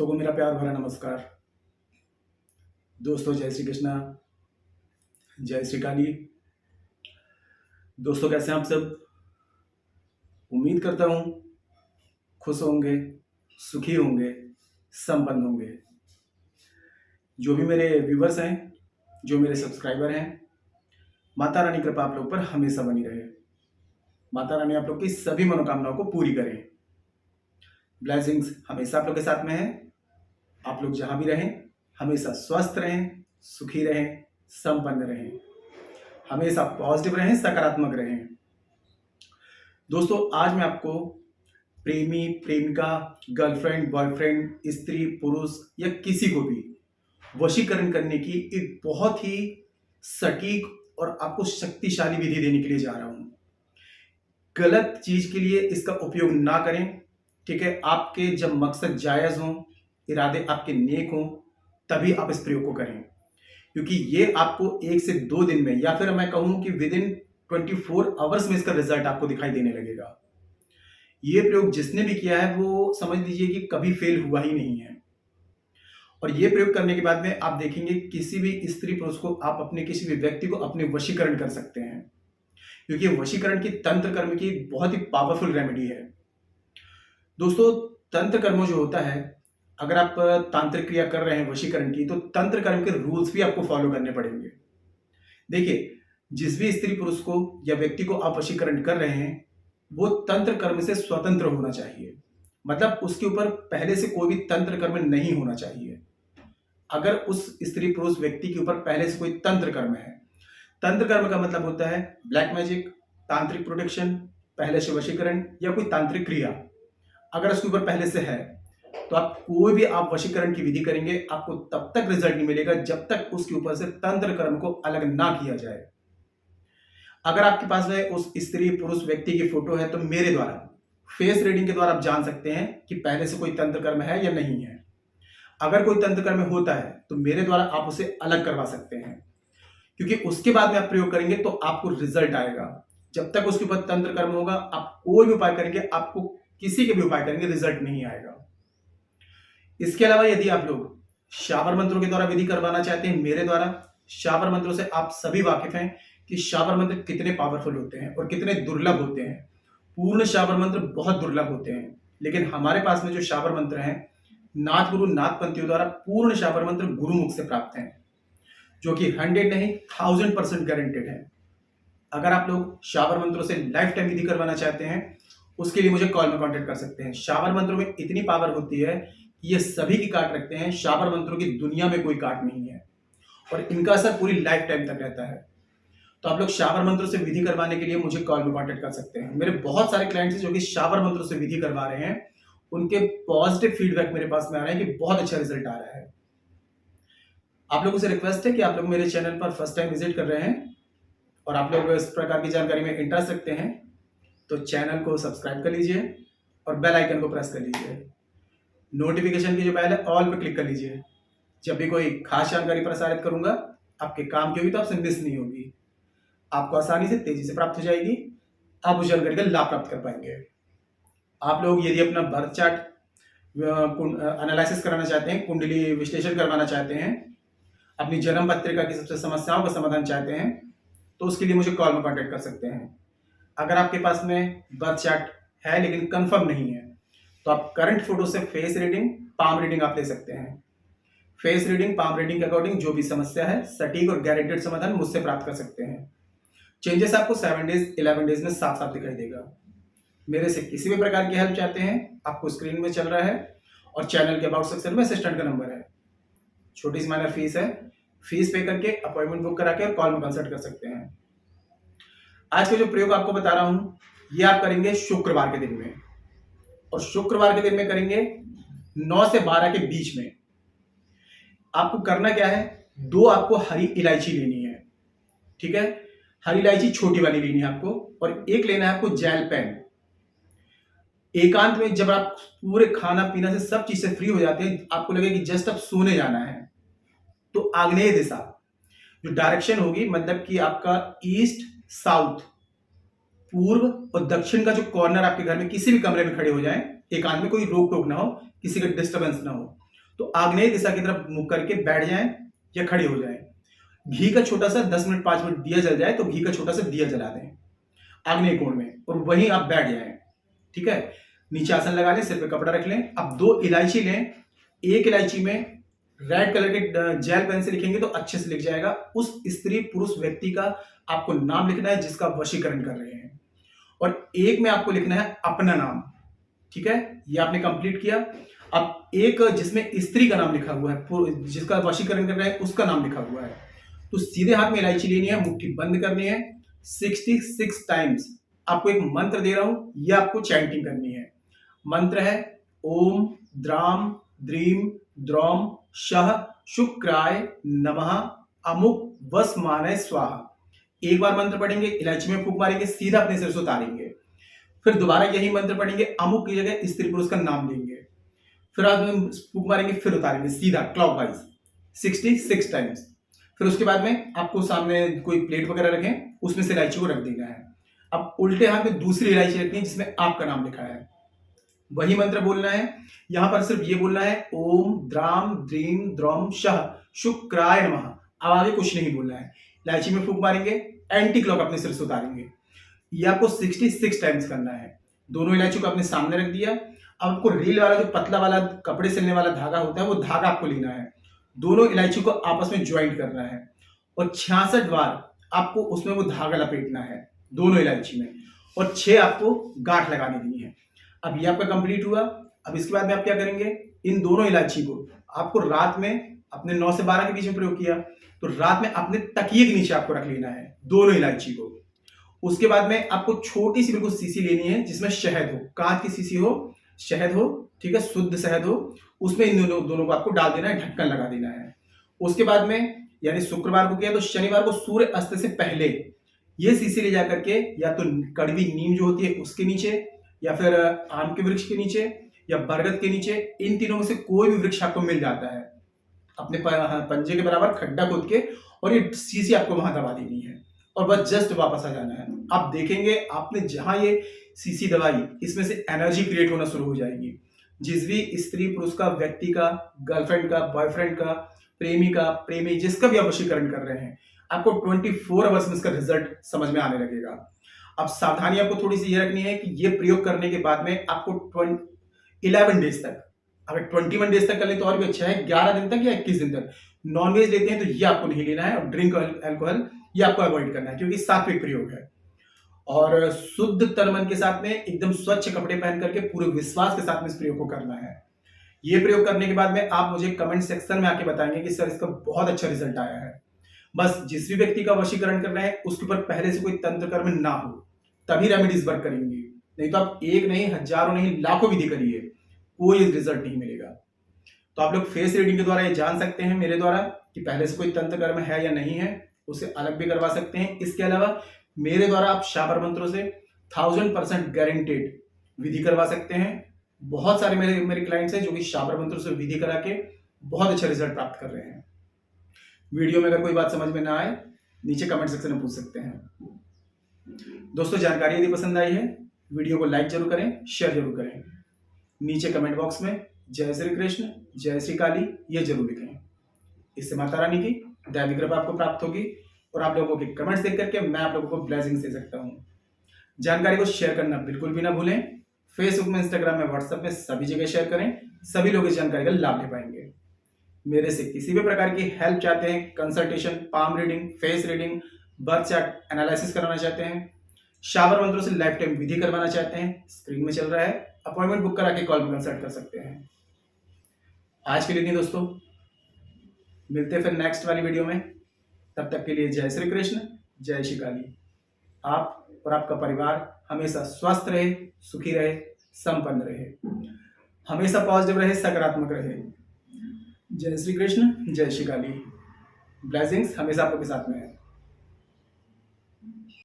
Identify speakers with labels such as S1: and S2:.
S1: दोस्तों को मेरा प्यार भरा नमस्कार। दोस्तों, जय श्री कृष्णा, जय श्री काली। दोस्तों, कैसे हैं आप सब? उम्मीद करता हूँ खुश होंगे, सुखी होंगे, संपन्न होंगे। जो भी मेरे व्यूवर्स हैं, जो मेरे सब्सक्राइबर हैं, माता रानी कृपा आप लोग पर हमेशा बनी रहे। माता रानी आप लोग की सभी मनोकामनाओं को पूरी करें। ब्लेसिंग्स हमेशा आप लोग के साथ में है। आप लोग जहां भी रहें हमेशा स्वस्थ रहें, सुखी रहें, संपन्न रहें, हमेशा पॉजिटिव रहें, सकारात्मक रहें। दोस्तों, आज मैं आपको प्रेमी, प्रेमिका, गर्लफ्रेंड, बॉयफ्रेंड, स्त्री, पुरुष या किसी को भी वशीकरण करने की एक बहुत ही सटीक और आपको शक्तिशाली विधि देने के लिए जा रहा हूं। गलत चीज के लिए इसका उपयोग ना करें, ठीक है? आपके जब मकसद जायज हो, इरादे आपके नेक हो, तभी आप इस प्रयोग को करें, क्योंकि ये आपको 1 से 2 दिन में, या फिर मैं कहूं कि विद इन 24 आवर्स में इसका रिजल्ट आपको दिखाई देने लगेगा। ये प्रयोग जिसने भी किया है वो समझ लीजिए कि कभी फेल हुआ ही नहीं है। और ये प्रयोग करने के बाद में आप देखेंगे किसी भी स्त्री पुरुष को आप अपने किसी भी व्यक्ति को अपने वशीकरण कर सकते हैं, क्योंकि वशीकरण की तंत्र कर्म की बहुत ही पावरफुल रेमेडी है। दोस्तों, तंत्र कर्म जो होता है, अगर आप तांत्रिक क्रिया कर रहे हैं वशीकरण की, तो तंत्र कर्म के रूल्स भी आपको फॉलो करने पड़ेंगे। देखिए, जिस भी स्त्री पुरुष को या व्यक्ति को आप वशीकरण कर रहे हैं, वो तंत्र कर्म से स्वतंत्र होना चाहिए। मतलब उसके ऊपर पहले से कोई भी तंत्र कर्म नहीं होना चाहिए। अगर उस स्त्री पुरुष व्यक्ति के ऊपर पहले से कोई तंत्र कर्म है, तंत्र कर्म का मतलब होता है ब्लैक मैजिक, तांत्रिक प्रोटेक्शन, पहले से वशीकरण या कोई तांत्रिक क्रिया, अगर उसके ऊपर पहले से है, तो आप कोई भी आप वशीकरण की विधि करेंगे, आपको तब तक रिजल्ट नहीं मिलेगा जब तक उसके ऊपर से तंत्र कर्म को अलग ना किया जाए। अगर आपके पास में उस स्त्री पुरुष व्यक्ति की फोटो है, तो मेरे द्वारा फेस रीडिंग के द्वारा आप जान सकते हैं कि पहले से कोई तंत्र कर्म है या नहीं है। अगर कोई तंत्र कर्म होता है तो मेरे द्वारा आप उसे अलग करवा सकते हैं, क्योंकि उसके बाद में आप प्रयोग करेंगे तो आपको रिजल्ट आएगा। जब तक उसके ऊपर तंत्र कर्म होगा, आप कोई भी उपाय करेंगे, आपको किसी के भी उपाय करेंगे, रिजल्ट नहीं आएगा। इसके अलावा यदि आप लोग शाबर मंत्रों के द्वारा विधि करवाना चाहते हैं मेरे द्वारा, शाबर मंत्रों से आप सभी वाकिफ हैं कि शाबर मंत्र कितने पावरफुल होते हैं और कितने दुर्लभ होते हैं। पूर्ण शाबर मंत्र बहुत दुर्लभ होते हैं, लेकिन हमारे पास में जो शाबर मंत्र हैं, नाथ गुरु नाथ पंथियों द्वारा पूर्ण शाबर मंत्र गुरुमुख से प्राप्त हैं, जो कि 100 नहीं 1000% गारंटेड है। अगर आप लोग शाबर मंत्रों से लाइफ टाइम विधि करवाना चाहते हैं, उसके लिए मुझे कॉल में कांटेक्ट कर सकते हैं। शाबर मंत्रों में इतनी पावर होती है कि ये सभी की काट रखते हैं। शाबर मंत्रों की दुनिया में कोई काट नहीं है और इनका असर पूरी लाइफ टाइम तक रहता है। तो आप लोग शाबर मंत्रों से विधि करवाने के लिए मुझे कॉल में कांटेक्ट कर सकते हैं। मेरे बहुत सारे क्लाइंट्स जो कि शाबर मंत्रों से विधि करवा रहे हैं, उनके पॉजिटिव फीडबैक मेरे पास में आ रहे हैं कि बहुत अच्छा रिजल्ट आ रहा है। आप लोगों से रिक्वेस्ट है कि आप लोग मेरे चैनल पर फर्स्ट टाइम विजिट कर रहे हैं और आप लोग इस प्रकार की जानकारी में इंटरेस्ट रखते हैं, तो चैनल को सब्सक्राइब कर लीजिए और बेल आइकन को प्रेस कर लीजिए। नोटिफिकेशन की जो बेल है, ऑल पे क्लिक कर लीजिए। जब भी कोई खास जानकारी प्रसारित करूंगा, आपके काम की होगी तो आपसे मिस नहीं होगी, आपको आसानी से तेजी से प्राप्त हो जाएगी। आप उस जानकारी का लाभ प्राप्त कर पाएंगे। आप लोग यदि अपना बर्थ चार्ट एनालिसिस कराना चाहते हैं, कुंडली विश्लेषण करवाना चाहते हैं, अपनी जन्म पत्रिका की सबसे समस्याओं का समाधान चाहते हैं, तो उसके लिए मुझे कॉल में कांटेक्ट कर सकते हैं। अगर आपके पास में बर्थ चार्ट है लेकिन कंफर्म नहीं है, तो आप करंट फोटो से फेस रीडिंग, पाम रीडिंग आप ले सकते हैं। फेस रीडिंग, पाम रीडिंग के अकॉर्डिंग जो भी समस्या है, सटीक और गारंटेड समाधान मुझसे प्राप्त कर सकते हैं। चेंजेस आपको 7 डेज 11 डेज में साफ साफ दिखाई देगा। मेरे से किसी भी प्रकार की हेल्प चाहते हैं, आपको स्क्रीन में चल रहा है और चैनल के अबाउट सेक्शन में असिस्टेंट का नंबर है। छोटी सी माइनर फीस है, फीस पे करके अपॉइंटमेंट बुक करा के और कॉल में कंसल्ट कर सकते हैं। आज का जो प्रयोग आपको बता रहा हूं, ये आप करेंगे शुक्रवार के दिन में, और शुक्रवार के दिन में करेंगे 9 से 12 के बीच में। आपको करना क्या है, 2 आपको हरी इलायची लेनी है, ठीक है? हरी इलायची छोटी वाली लेनी है आपको, और एक लेना है आपको जेल पेन। एकांत में जब आप पूरे खाना पीना से सब चीज से फ्री हो जाते हैं, आपको लगे कि जस्ट अब सोने जाना है, तो आग्नेय दिशा जो डायरेक्शन होगी, मतलब कि आपका ईस्ट साउथ, पूर्व और दक्षिण का जो कॉर्नर आपके घर में किसी भी कमरे में खड़े हो जाएं, एकांत में कोई रोक टोक ना हो, किसी का डिस्टर्बेंस ना हो, तो आग्नेय दिशा की तरफ मुख करके बैठ जाएं या खड़े हो जाएं। घी का छोटा सा 10 मिनट 5 मिनट दिया जल जाए तो घी का छोटा सा दिया जला दें आग्नेय कोण में, और वहीं आप बैठ जाएं। ठीक है, नीचे आसन लगा लें, सिर पे कपड़ा रख लें। अब 2 इलायची लें, एक इलायची में रेड कलर के जेल पेन से लिखेंगे तो अच्छे से लिख जाएगा। उस स्त्री पुरुष व्यक्ति का आपको नाम लिखना है जिसका वशीकरण कर रहे हैं, और एक में आपको लिखना है अपना नाम। ठीक है, ये आपने कंप्लीट किया। अब एक जिसमें स्त्री का नाम लिखा हुआ है, जिसका वशीकरण कर रहे हैं उसका नाम लिखा हुआ है, तो सीधे हाथ में इलायची लेनी है, मुट्ठी बंद करनी है 66 टाइम्स। आपको एक मंत्र दे रहा हूं, यह आपको चैंटिंग करनी है। मंत्र है ओम द्राम द्रीम द्रौम शह शुक्राय नमः अमुक वसमानय स्वाहा। एक बार मंत्र पढ़ेंगे, इलायची में फूंक मारेंगे, सीधा अपने सिर से उतारेंगे। फिर दोबारा यही मंत्र पढ़ेंगे, अमुक की जगह स्त्री पुरुष का नाम लेंगे, फिर आप फूंक मारेंगे, फिर उतारेंगे सीधा क्लॉकवाइज 66 टाइम्स। फिर उसके बाद में आपको सामने कोई प्लेट वगैरह रखें, उसमें से इलायची को रख देना है। अब उल्टे हाथ में दूसरी इलायची रखनी है जिसमें आपका नाम लिखा है, वही मंत्र बोलना है। यहां पर सिर्फ ये बोलना है ओम द्राम द्रीम द्रौम शह शुक्राय नमः। अब आगे कुछ नहीं बोलना है। इलायची में फूंक मारेंगे, एंटी क्लॉक अपने सिर से उतारेंगे। ये आपको 66 टाइम्स करना है। दोनों इलायची को अपने सामने रख दिया। अब आपको रील वाला जो पतला वाला कपड़े सिलने वाला धागा होता है, वो धागा आपको लेना है, दोनों इलायची को आपस में ज्वाइंट करना है, और 66 बार आपको उसमें वो धागा लपेटना है दोनों इलायची में, और 6 आपको गांठ लगा देनी है। अब ये आपका कंप्लीट हुआ। अब इसके बाद में आप क्या करेंगे, इन दोनों इलायची को आपको रात में अपने 9 से 12 के बीच में प्रयोग किया, तो रात में अपने तकिए के नीचे आपको रख लेना है दोनों इलायची को। उसके बाद में आपको छोटी सी बिल्कुल शीशी लेनी है जिसमें शहद हो, कांच की शीशी हो, शहद हो, ठीक है, शुद्ध शहद हो, उसमें इन दोनों को आपको डाल देना है, ढक्कन लगा देना है। उसके बाद में यानी शुक्रवार को किया तो शनिवार को सूर्य अस्त से पहले ये शीशी ले जाकर के या तो कड़वी नीम जो होती है उसके नीचे, या फिर आम के वृक्ष के नीचे, या बरगद के नीचे, इन तीनों में से कोई भी वृक्ष आपको मिल जाता है, अपने पंजे के बराबर खड्डा खोद के, और ये शीशी आपको वहां दबा देनी है, और बस जस्ट वापस आ जाना है। आप देखेंगे आपने जहां ये शीशी दबाई, इसमें से एनर्जी क्रिएट होना शुरू हो जाएगी। जिस भी स्त्री पुरुष का, व्यक्ति का, गर्लफ्रेंड का, बॉयफ्रेंड का, प्रेमी का, प्रेमी, जिसका भी आप वशीकरण कर रहे हैं, आपको 24 आवर्स में इसका रिजल्ट समझ में आने लगेगा। अब सावधानी आपको थोड़ी सी ये रखनी है कि ये प्रयोग करने के बाद में आपको 11 डेज तक, अगर 21 डेज तक कर ले तो और भी अच्छा है, 11 दिन तक या 21 दिन तक नॉनवेज लेते हैं तो ये आपको नहीं लेना है, और ड्रिंक अल्कोहल ये आपको अवॉइड करना है, क्योंकि सात्विक प्रयोग है। और शुद्ध तन मन के साथ में एकदम स्वच्छ कपड़े पहन करके पूरे विश्वास के साथ में इस प्रयोग को करना है। ये प्रयोग करने के बाद में आप मुझे कमेंट सेक्शन में आके बताएंगे कि सर इसका बहुत अच्छा रिजल्ट आया है। बस जिस भी व्यक्ति का वशीकरण कर रहे हैं उसके ऊपर पहले से कोई तंत्र कर्म ना हो, तभी रेमेडीज वर्क करेंगी। नहीं तो आप एक नहीं, हजारों नहीं, लाखों विधि करिए, कोई रिजल्ट नहीं मिलेगा। तो आप लोग फेस रीडिंग के द्वारा ये जान सकते हैं मेरे द्वारा कि पहले से कोई तंत्र कर्म है या नहीं है, उसे अलग भी करवा सकते हैं। इसके अलावा मेरे द्वारा आप शाबर मंत्रों से 1000% गारंटेड विधि करवा सकते हैं। बहुत सारे मेरे क्लाइंट्स हैं जो कि शाबर मंत्रों से विधि करा के बहुत अच्छा रिजल्ट प्राप्त कर रहे हैं। वीडियो में अगर कोई बात समझ में ना आए, नीचे कमेंट सेक्शन में पूछ सकते हैं। दोस्तों, जानकारी यदि पसंद आई है, वीडियो को लाइक जरूर करें, शेयर जरूर करें। नीचे कमेंट बॉक्स में जय श्री कृष्ण, जय श्री काली ये जरूर लिखें। इससे माता रानी की दैवी कृपा आपको प्राप्त होगी, और आप लोगों के कमेंट्स देख करके मैं आप लोगों को ब्लेसिंग्स दे सकता हूँ। जानकारी को शेयर करना बिल्कुल भी ना भूलें। फेसबुक में, इंस्टाग्राम में, व्हाट्सएप में सभी जगह शेयर करें, सभी लोग इस जानकारी का लाभ ले पाएंगे। मेरे से किसी भी प्रकार की हेल्प चाहते हैं, consultation, palm reading, face reading, birth chart analysis कराना चाहते हैं, शाबर मंत्रों से लाइफ टाइम विधि करवाना चाहते हैं, स्क्रीन में चल रहा है, अपॉइंटमेंट बुक करा के कॉल पर कंसल्ट कर सकते हैं। आज के लिए नहीं दोस्तों, मिलते हैं फिर नेक्स्ट वाली वीडियो में। तब तक के लिए जय श्री कृष्ण, जय श्री काली। आप और आपका परिवार हमेशा स्वस्थ रहे, सुखी रहे, संपन्न रहे, हमेशा पॉजिटिव रहे, सकारात्मक रहे। जय श्री कृष्ण, जय श्री काली। ब्लेसिंग्स हमेशा आपके साथ में है।